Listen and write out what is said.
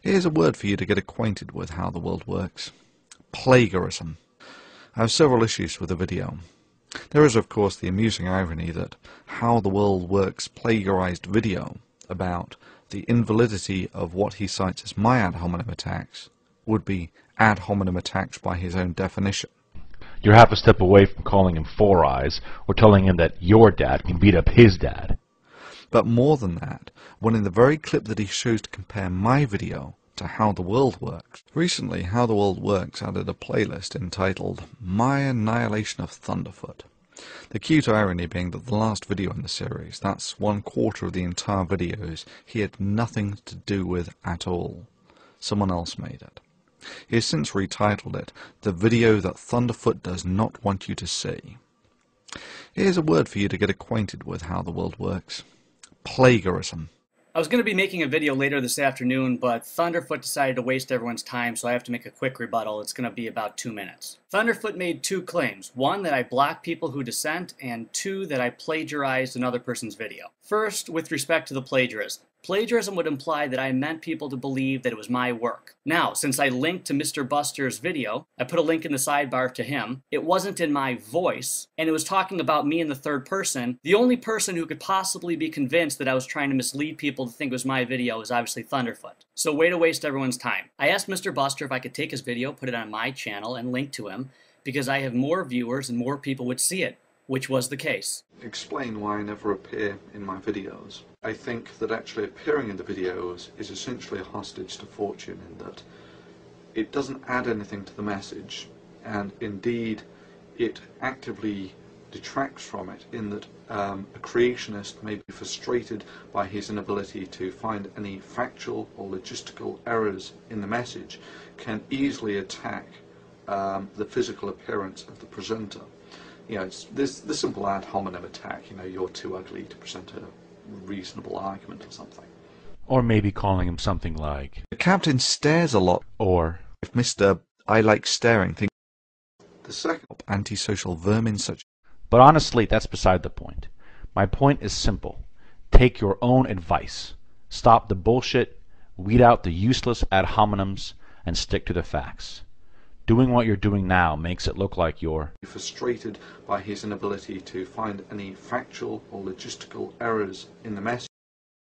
Here's a word for you to get acquainted with how the world works. Plagiarism. I have several issues with the video. There is, of course, the amusing irony that How the World Works plagiarized video about the invalidity of what he cites as my ad hominem attacks would be ad hominem attacks by his own definition. You're half a step away from calling him Four Eyes or telling him that your dad can beat up his dad. But more than that, when in the very clip that he shows to compare my video to How the World Works, recently How the World Works added a playlist entitled My Annihilation of Thunderfoot. The cute irony being that the last video in the series, that's 1/4 of the entire videos, he had nothing to do with at all. Someone else made it. He has since retitled it, The Video That Thunderfoot Does Not Want You to See. Here's a word for you to get acquainted with how the world works. Plagiarism. I was going to be making a video later this afternoon, but Thunderfoot decided to waste everyone's time, so I have to make a quick rebuttal. It's going to be about 2 minutes. Thunderfoot made 2 claims. 1, that I block people who dissent, and 2, that I plagiarized another person's video. First, with respect to the plagiarism. Plagiarism would imply that I meant people to believe that it was my work. Now, since I linked to Mr. Buster's video, I put a link in the sidebar to him. It wasn't in my voice, and it was talking about me in the third person. The only person who could possibly be convinced that I was trying to mislead people to think it was my video is obviously Thunderfoot. So way to waste everyone's time. I asked Mr. Buster if I could take his video, put it on my channel, and link to him, because I have more viewers and more people would see it, which was the case. Explain why I never appear in my videos. I think that actually appearing in the videos is essentially a hostage to fortune in that it doesn't add anything to the message, and indeed it actively detracts from it in that a creationist may be frustrated by his inability to find any factual or logistical errors in the message, can easily attack the physical appearance of the presenter. You know, it's this simple ad hominem attack, you know, you're too ugly to present a reasonable argument or something. Or maybe calling him something like, The captain stares a lot, or, if Mr. I like staring thinks the second antisocial vermin such. But honestly, that's beside the point. My point is simple. Take your own advice. Stop the bullshit, weed out the useless ad hominems, and stick to the facts. Doing what you're doing now makes it look like you're Frustrated by his inability to find any factual or logistical errors in the message.